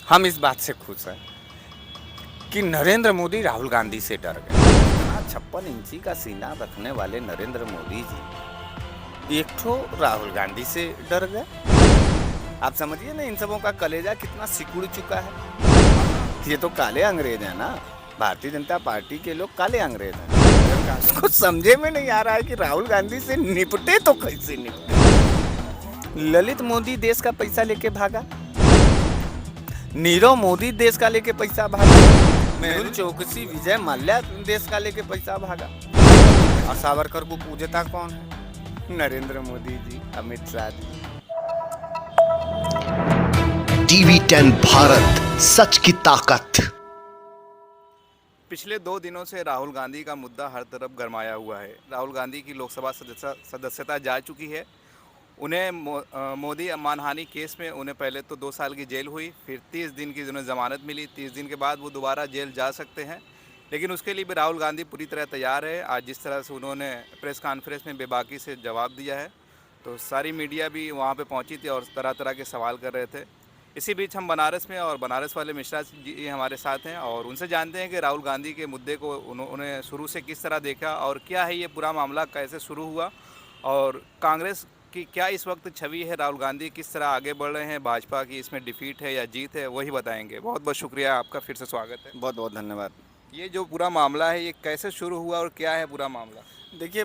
हम इस बात से खुश हैं कि नरेंद्र मोदी राहुल गांधी से डर गए। 56 इंची का सीना रखने वाले नरेंद्र मोदी जी एक ठो राहुल गांधी से डर गए। आप समझिए ना, इन सबों का कलेजा कितना सिकुड़ चुका है। ये तो काले अंग्रेज हैं ना, भारतीय जनता पार्टी के लोग काले अंग्रेज हैं। उसको समझे में नहीं आ रहा है कि राहुल गांधी से निपटे तो कैसे निपटे। ललित मोदी देश का पैसा लेके भागा, नीरव मोदी देश का लेके पैसा भागा, मेहुल चौकसी विजय माल्या देश का लेके पैसा भागा, और सावरकर को पूजता कौन है? नरेंद्र मोदी जी, अमित शाह जी। टीवी 10 भारत, सच की ताकत। पिछले 2 दिनों से राहुल गांधी का मुद्दा हर तरफ गरमाया हुआ है। राहुल गांधी की लोकसभा सदस्यता जा चुकी है। उन्हें मोदी मानहानि केस में उन्हें पहले तो 2 साल की जेल हुई, फिर 30 दिन की उन्हें ज़मानत मिली। 30 दिन के बाद वो दोबारा जेल जा सकते हैं, लेकिन उसके लिए भी राहुल गांधी पूरी तरह तैयार है। आज जिस तरह से उन्होंने प्रेस कॉन्फ्रेंस में बेबाकी से जवाब दिया है, तो सारी मीडिया भी वहाँ पे पहुँची थी और तरह तरह के सवाल कर रहे थे। इसी बीच हम बनारस में, और बनारस वाले मिश्रा जी हमारे साथ हैं, और उनसे जानते हैं कि राहुल गांधी के मुद्दे को उन्होंने शुरू से किस तरह देखा और क्या है ये पूरा मामला, कैसे शुरू हुआ, और कांग्रेस की क्या इस वक्त छवि है, राहुल गांधी किस तरह आगे बढ़ रहे हैं, भाजपा की इसमें डिफीट है या जीत है, वही बताएंगे। बहुत बहुत शुक्रिया, आपका फिर से स्वागत है। बहुत बहुत धन्यवाद। ये जो पूरा मामला है, ये कैसे शुरू हुआ और क्या है पूरा मामला? देखिए,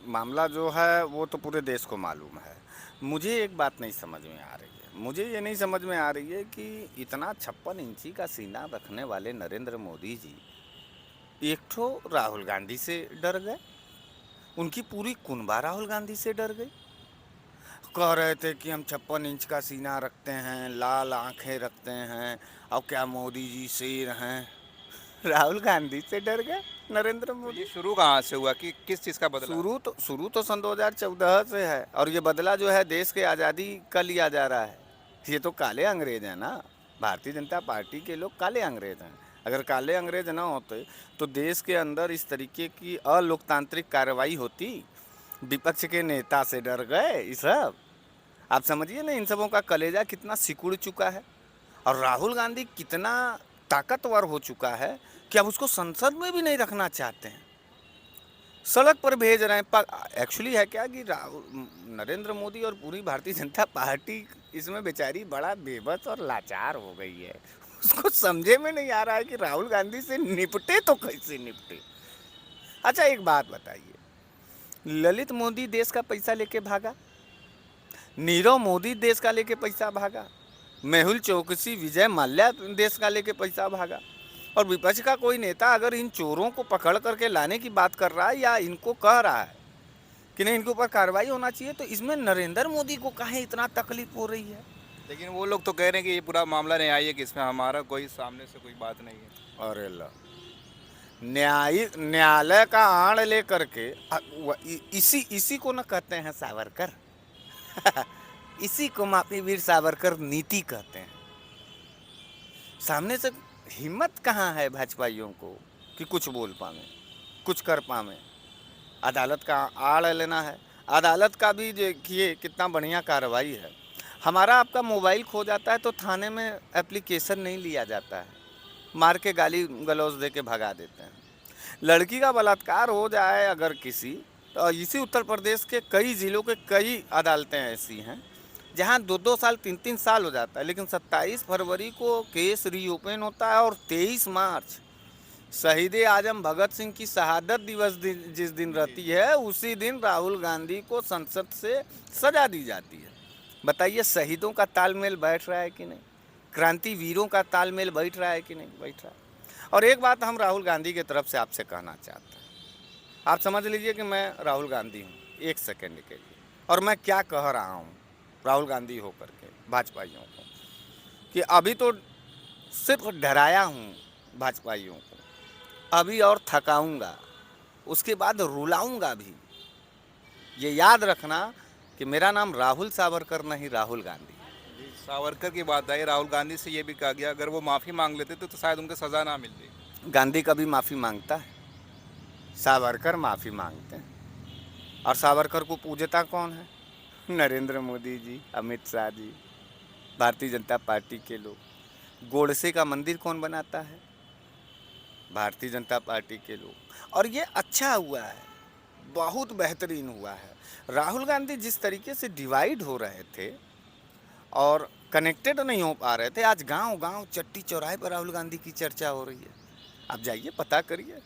मामला जो है वो तो पूरे देश को मालूम है। मुझे एक बात नहीं समझ में आ रही है, मुझे ये नहीं समझ में आ रही है कि इतना 56 इंची का सीना रखने वाले नरेंद्र मोदी जी एक ठो राहुल गांधी से डर गए। उनकी पूरी कुनबा राहुल गांधी से डर गई। कह रहे थे कि हम 56 इंच का सीना रखते हैं, लाल आंखें रखते हैं, और क्या मोदी जी शेर हैं। राहुल गांधी से डर गए नरेंद्र तो मोदी। ये शुरू कहाँ से हुआ, कि किस चीज़ का बदला? शुरू तो सन 2014 से है, और ये बदला जो है देश के आज़ादी का लिया जा रहा है। ये तो काले अंग्रेज हैं ना, भारतीय जनता पार्टी के लोग काले अंग्रेज हैं। अगर काले अंग्रेज ना होते तो देश के अंदर इस तरीके की अलोकतांत्रिक कार्रवाई होती। विपक्ष के नेता से डर गए ये सब। आप समझिए ना, इन सबों का कलेजा कितना सिकुड़ चुका है, और राहुल गांधी कितना ताकतवर हो चुका है कि अब उसको संसद में भी नहीं रखना चाहते हैं, सड़क पर भेज रहे हैं। एक्चुअली है क्या कि नरेंद्र मोदी और पूरी भारतीय जनता पार्टी इसमें बेचारी बड़ा बेबस और लाचार हो गई है। उसको समझे में नहीं आ रहा है कि राहुल गांधी से निपटे तो कैसे निपटे। अच्छा, एक बात बताइए, ललित मोदी देश का पैसा लेके भागा, नीरव मोदी देश का लेके पैसा भागा, मेहुल चौकसी विजय माल्या देश का लेके पैसा भागा, और विपक्ष का कोई नेता अगर इन चोरों को पकड़ करके लाने की बात कर रहा है या इनको कह रहा है कि नहीं इनके ऊपर कार्रवाई होना चाहिए, तो इसमें नरेंद्र मोदी को काहे इतना तकलीफ हो रही है? लेकिन वो लोग तो कह रहे हैं कि ये पूरा मामला न्यायिक है, कि इसमें हमारा कोई सामने से कोई बात नहीं है। अरे ला, न्यायालय का आड़ ले करके इसी को न कहते हैं सावरकर। इसी को माफी वीर सावरकर नीति कहते हैं। सामने से हिम्मत कहाँ है भाजपाइयों को कि कुछ बोल पावे, कुछ कर पावे। अदालत का आड़ लेना है। अदालत का भी देखिए कितना बढ़िया कार्रवाई है। हमारा आपका मोबाइल खो जाता है तो थाने में एप्लीकेशन नहीं लिया जाता है, मार के गाली गलौज दे के भगा देते हैं। लड़की का बलात्कार हो जाए अगर किसी, तो इसी उत्तर प्रदेश के कई ज़िलों के कई अदालतें ऐसी हैं जहाँ 2-2 साल 3-3 साल हो जाता है, लेकिन 27 फरवरी को केस रीओपन होता है, और 23 मार्च शहीद आजम भगत सिंह की शहादत दिवस जिस दिन रहती है, उसी दिन राहुल गांधी को संसद से सजा दी जाती है। बताइए, शहीदों का तालमेल बैठ रहा है कि नहीं? क्रांतिवीरों का तालमेल बैठ रहा है कि नहीं बैठ रहा है? और एक बात हम राहुल गांधी की तरफ से आपसे कहना चाहते हैं। आप समझ लीजिए कि मैं राहुल गांधी हूँ एक सेकेंड के लिए, और मैं क्या कह रहा हूँ राहुल गांधी होकर के भाजपाइयों को, कि अभी तो सिर्फ डराया हूँ भाजपाइयों को, अभी और थकाऊंगा, उसके बाद रुलाऊंगा भी। ये याद रखना कि मेरा नाम राहुल सावरकर नहीं, राहुल गांधी। सावरकर की बात आई, राहुल गांधी से ये भी कहा गया अगर वो माफ़ी मांग लेते तो शायद उनको सज़ा ना मिलती। गांधी कभी माफ़ी मांगता है? सावरकर माफ़ी मांगते हैं, और सावरकर को पूजता कौन है? नरेंद्र मोदी जी, अमित शाह जी, भारतीय जनता पार्टी के लोग। गोडसे का मंदिर कौन बनाता है? भारतीय जनता पार्टी के लोग। और ये अच्छा हुआ है, बहुत बेहतरीन हुआ है। राहुल गांधी जिस तरीके से डिवाइड हो रहे थे और कनेक्टेड नहीं हो पा रहे थे, आज गांव गांव चट्टी चौराहे पर राहुल गांधी की चर्चा हो रही है। आप जाइए पता करिए।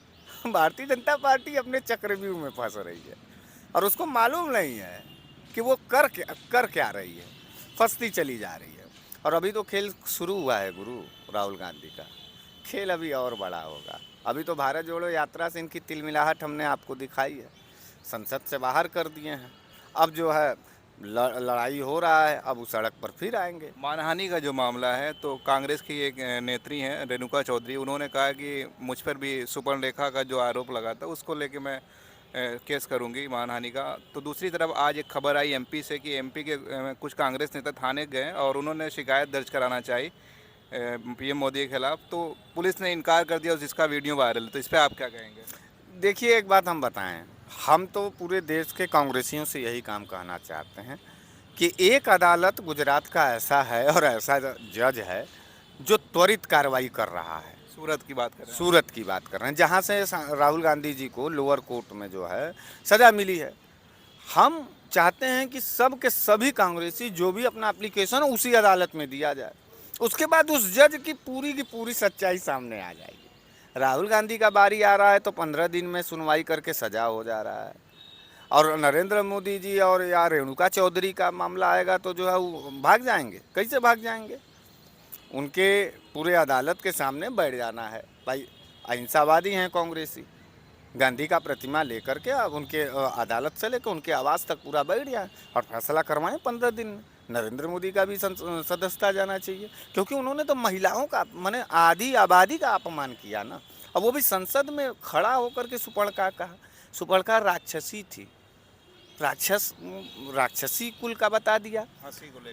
भारतीय जनता पार्टी अपने चक्रव्यूह में फंस रही है और उसको मालूम नहीं है कि वो कर क्या रही है, फंसती चली जा रही है। और अभी तो खेल शुरू हुआ है गुरु, राहुल गांधी का खेल अभी और बड़ा होगा। अभी तो भारत जोड़ो यात्रा से इनकी तिलमिलाहट हमने आपको दिखाई है, संसद से बाहर कर दिए हैं। अब जो है लड़ाई हो रहा है, अब उस सड़क पर फिर आएंगे। मानहानि का जो मामला है, तो कांग्रेस की एक नेत्री हैं रेणुका चौधरी, उन्होंने कहा कि मुझ पर भी सुपर्णरेखा का जो आरोप लगा था उसको लेके मैं केस करूंगी मानहानि का। तो दूसरी तरफ आज एक खबर आई एमपी से कि एमपी के कुछ कांग्रेस नेता थाने गए और उन्होंने शिकायत दर्ज कराना चाहिए पीएम मोदी के खिलाफ, तो पुलिस ने इनकार कर दिया और जिसका वीडियो वायरल। तो इस पर आप क्या कहेंगे? देखिए एक बात हम बताएं, हम तो पूरे देश के कांग्रेसियों से यही काम कहना चाहते हैं कि एक अदालत गुजरात का ऐसा है और ऐसा जज है जो त्वरित कार्रवाई कर रहा है। सूरत की बात कर रहे हैं। सूरत की बात कर रहे हैं, जहाँ से राहुल गांधी जी को लोअर कोर्ट में जो है सज़ा मिली है। हम चाहते हैं कि सब के सभी कांग्रेसी जो भी अपना एप्लीकेशन है उसी अदालत में दिया जाए, उसके बाद उस जज की पूरी सच्चाई सामने आ जाएगी। राहुल गांधी का बारी आ रहा है तो 15 दिन में सुनवाई करके सजा हो जा रहा है, और नरेंद्र मोदी जी और या रेणुका चौधरी का मामला आएगा तो जो है वो भाग जाएंगे। कैसे भाग जाएंगे? उनके पूरे अदालत के सामने बैठ जाना है। भाई अहिंसावादी हैं कांग्रेसी, गांधी का प्रतिमा लेकर के अब उनके अदालत से लेकर उनके आवास तक पूरा बैठ जाए और फैसला करवाएं 15 दिन में। नरेंद्र मोदी का भी सदस्यता जाना चाहिए, क्योंकि उन्होंने तो महिलाओं का माने आधी आबादी का अपमान किया ना। अब वो भी संसद में खड़ा होकर के सुपर्णका कहा। सुपर्णका राक्षसी थी, राक्षसी कुल का बता दिया।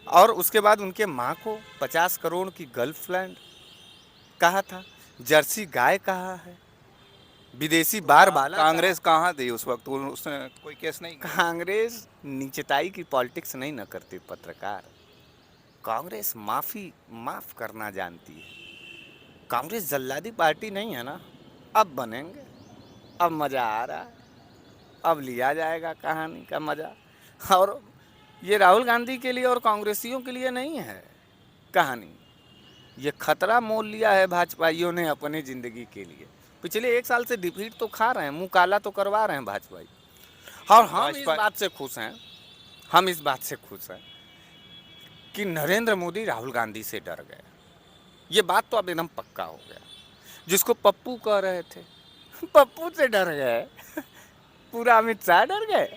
और उसके बाद उनके माँ को 50 करोड़ की गर्लफ्रेंड कहा था, जर्सी गाय कहा है, विदेशी बार बाला। कांग्रेस कहाँ थी उस वक्त? उसने कोई केस नहीं किया। कांग्रेस नीचताई की पॉलिटिक्स नहीं न करती पत्रकार। कांग्रेस माफ करना जानती है। कांग्रेस जल्लादी पार्टी नहीं है ना। अब बनेंगे, अब मज़ा आ रहा है, अब लिया जाएगा कहानी का मज़ा। और ये राहुल गांधी के लिए और कांग्रेसियों के लिए नहीं है कहानी, ये खतरा मोल लिया है भाजपाइयों ने अपनी ज़िंदगी के लिए। पिछले 1 साल से डिफीट तो खा रहे हैं, मुंह काला तो करवा रहे हैं भाजपाई। और हम इस बात से खुश हैं कि नरेंद्र मोदी राहुल गांधी से डर गए। ये बात तो अब एकदम पक्का हो गया। जिसको पप्पू कह रहे थे, पप्पू से डर गए, पूरा अमित शाह डर गए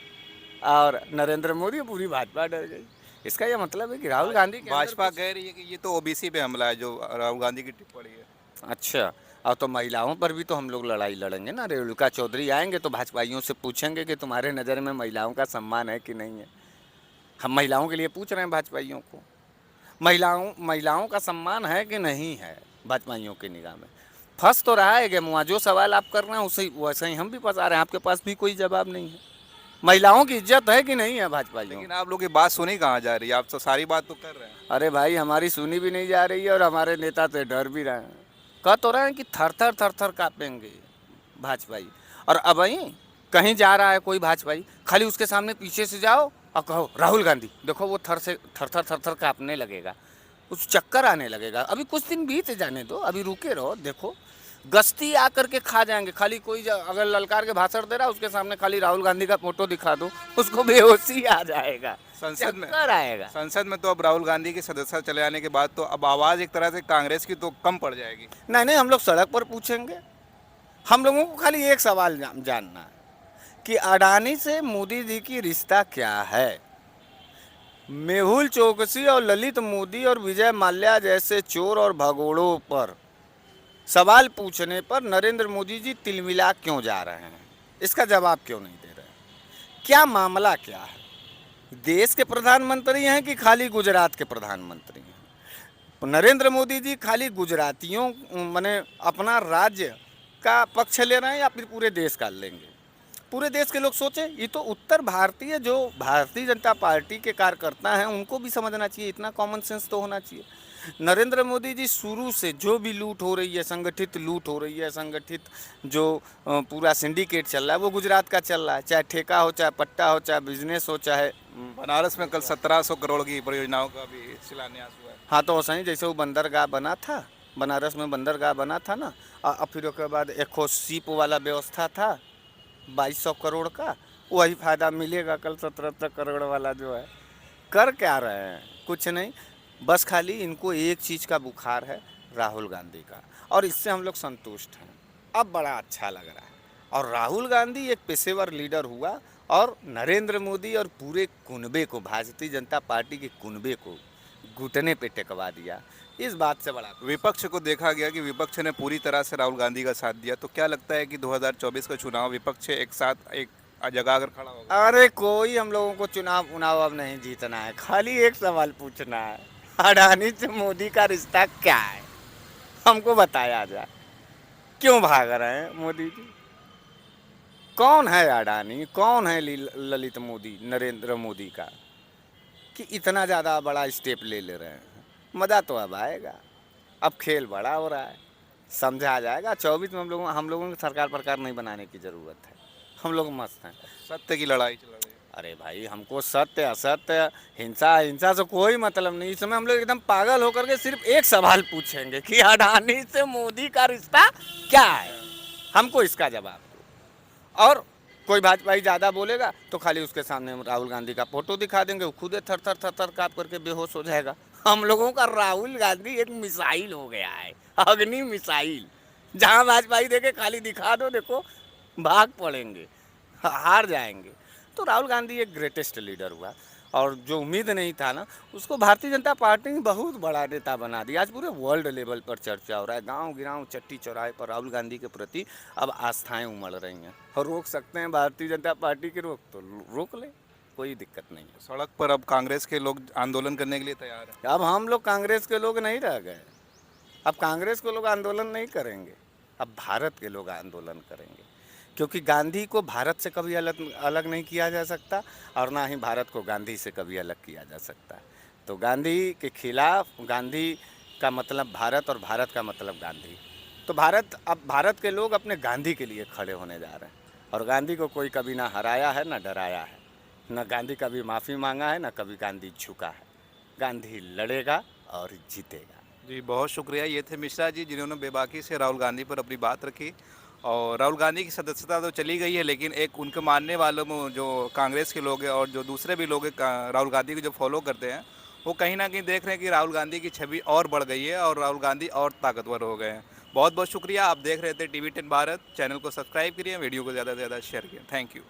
और नरेंद्र मोदी पूरी भाजपा डर गई। इसका ये मतलब है कि राहुल गांधी भाजपा कह रही है कि ये तो ओबीसी पे हमला है जो राहुल गांधी की टिप्पणी है। अच्छा, और तो महिलाओं पर भी तो हम लोग लड़ाई लड़ेंगे ना। रेणुका चौधरी आएंगे तो भाजपाइयों से पूछेंगे कि तुम्हारे नज़र में महिलाओं का सम्मान है कि नहीं है। हम महिलाओं के लिए पूछ रहे हैं भाजपाइयों को, महिलाओं का सम्मान है कि नहीं है भाजपाइयों की निगाह में। फंस तो रहा है कि मुआ जो सवाल आप कर रहे हैं उसे वैसे ही हम भी फंसा रहे हैं। आपके पास भी कोई जवाब नहीं है। महिलाओं की इज्जत है कि नहीं है भाजपाइयों? लेकिन आप लोग की बात सुनी कहाँ जा रही है? आप तो सारी बात तो कर रहे हैं। अरे भाई, हमारी सुनी भी नहीं जा रही है और हमारे नेता से डर भी रहे हैं। कह तो रहे हैं कि थर थर कांपेंगे भाजपाई। और अब ही कहीं जा रहा है कोई भाजपाई, खाली उसके सामने पीछे से जाओ और कहो राहुल गांधी, देखो वो थर कांपने लगेगा, उस चक्कर आने लगेगा। अभी कुछ दिन बीत जाने दो, अभी रुके रहो, देखो गश्ती आकर के खा जाएंगे। खाली कोई अगर ललकार के भाषण दे रहा है उसके सामने खाली राहुल गांधी का फोटो दिखा दो, उसको बेहोशी आ जाएगा, चक्कर आएगा। संसद में तो अब राहुल गांधी की सदस्यता चले आने के बाद तो अब आवाज़ एक तरह से कांग्रेस की तो कम पड़ जाएगी। नहीं, हम लोग सड़क पर पूछेंगे। हम लोगों को खाली एक सवाल जानना है कि अडानी से मोदी जी की रिश्ता क्या है। मेहुल चोकसी और ललित मोदी और विजय माल्या जैसे चोर और भगोड़ों पर सवाल पूछने पर नरेंद्र मोदी जी तिलमिला क्यों जा रहे हैं? इसका जवाब क्यों नहीं दे रहे? क्या मामला क्या है? देश के प्रधानमंत्री हैं कि खाली गुजरात के प्रधानमंत्री हैं? नरेंद्र मोदी जी खाली गुजरातियों माने अपना राज्य का पक्ष ले रहे हैं या फिर पूरे देश का लेंगे? पूरे देश के लोग सोचें। ये तो उत्तर भारतीय जो भारतीय जनता पार्टी के कार्यकर्ता हैं उनको भी समझना चाहिए, इतना कॉमन सेंस तो होना चाहिए। नरेंद्र मोदी जी शुरू से जो भी लूट हो रही है, संगठित लूट हो रही है, संगठित जो पूरा सिंडिकेट चल रहा है वो गुजरात का चल रहा है, चाहे ठेका हो, चाहे पट्टा हो, चाहे बिजनेस हो, चाहे बनारस में कल 1700 करोड़ की परियोजनाओं का भी शिलान्यास हुआ है। हाँ तो वैसे ही जैसे वो बंदरगाह बना था, बनारस में बंदरगाह बना था ना, और फिर उसके बाद एक शिप वाला व्यवस्था था 2200 करोड़ का, वही फायदा मिलेगा कल 1700 करोड़ वाला जो है। कर क्या रहे हैं? कुछ नहीं, बस खाली इनको एक चीज़ का बुखार है, राहुल गांधी का, और इससे हम लोग संतुष्ट हैं। अब बड़ा अच्छा लग रहा है। और राहुल गांधी एक पेशेवर लीडर हुआ और नरेंद्र मोदी और पूरे कुनबे को, भारतीय जनता पार्टी के कुनबे को घुटने पे टेकवा दिया। इस बात से बड़ा विपक्ष को देखा गया कि विपक्ष ने पूरी तरह से राहुल गांधी का साथ दिया, तो क्या लगता है कि 2024 का चुनाव विपक्ष एक साथ एक जगह आकर खड़ा होगा? अरे कोई हम लोगों को चुनाव उनाव अब नहीं जीतना है, खाली एक सवाल पूछना है, अडानी से मोदी का रिश्ता क्या है? हमको बताया जाए, क्यों भाग रहे हैं मोदी जी? कौन है अडानी, कौन है ललित मोदी, नरेंद्र मोदी का, कि इतना ज़्यादा बड़ा स्टेप ले रहे हैं? मज़ा तो अब आएगा, अब खेल बड़ा हो रहा है, समझा जाएगा। 24 में हम लोगों को सरकार प्रकार नहीं बनाने की ज़रूरत है, हम लोग मस्त हैं। सत्य की लड़ाई चल रही है। अरे भाई हमको सत्य असत्य, हिंसा हिंसा से कोई मतलब नहीं। इस समय हम लोग एकदम पागल होकर के सिर्फ एक सवाल पूछेंगे कि अडानी से मोदी का रिश्ता क्या है, हमको इसका जवाब दो। और कोई भाजपाई ज़्यादा बोलेगा तो खाली उसके सामने हम राहुल गांधी का फोटो दिखा देंगे, वो खुद थर थर थर थर काँप करके बेहोश हो जाएगा। हम लोगों का राहुल गांधी एक मिसाइल हो गया है, अग्नि मिसाइल। जहाँ भाजपाई देखे खाली दिखा दो, देखो भाग पड़ेंगे, हार जाएंगे। तो राहुल गांधी एक ग्रेटेस्ट लीडर हुआ, और जो उम्मीद नहीं था ना, उसको भारतीय जनता पार्टी ने बहुत बड़ा नेता बना दिया। आज पूरे वर्ल्ड लेवल पर चर्चा हो रहा है, गांव गिराव चट्टी चौराहे पर राहुल गांधी के प्रति अब आस्थाएं उमड़ रही हैं। और रोक सकते हैं भारतीय जनता पार्टी की, रोक तो रोक ले, कोई दिक्कत नहीं है। सड़क पर अब कांग्रेस के लोग आंदोलन करने के लिए तैयार हैं। अब हम लोग कांग्रेस के लोग नहीं रह गए, अब कांग्रेस के लोग आंदोलन नहीं करेंगे, अब भारत के लोग आंदोलन करेंगे। क्योंकि गांधी को भारत से कभी अलग अलग नहीं किया जा सकता, और ना ही भारत को गांधी से कभी अलग किया जा सकता है। तो गांधी के खिलाफ, गांधी का मतलब भारत और भारत का मतलब गांधी। तो अब भारत के लोग अपने गांधी के लिए खड़े होने जा रहे हैं, और गांधी को कोई कभी ना हराया है ना डराया है, ना गांधी कभी माफ़ी मांगा है, ना कभी गांधी झुका है। गांधी लड़ेगा और जीतेगा। जी बहुत शुक्रिया। ये थे मिश्रा जी, जिन्होंने बेबाकी से राहुल गांधी पर अपनी बात रखी। और राहुल गांधी की सदस्यता तो चली गई है, लेकिन एक उनके मानने वालों में जो कांग्रेस के लोग हैं और जो दूसरे भी लोग हैं राहुल गांधी को जो फॉलो करते हैं, वो कहीं ना कहीं देख रहे हैं कि राहुल गांधी की छवि और बढ़ गई है और राहुल गांधी और ताकतवर हो गए हैं। बहुत बहुत शुक्रिया। आप देख रहे थे TV10 भारत। चैनल को सब्सक्राइब करिए, वीडियो को ज़्यादा से ज़्यादा शेयर करिए। Thank you.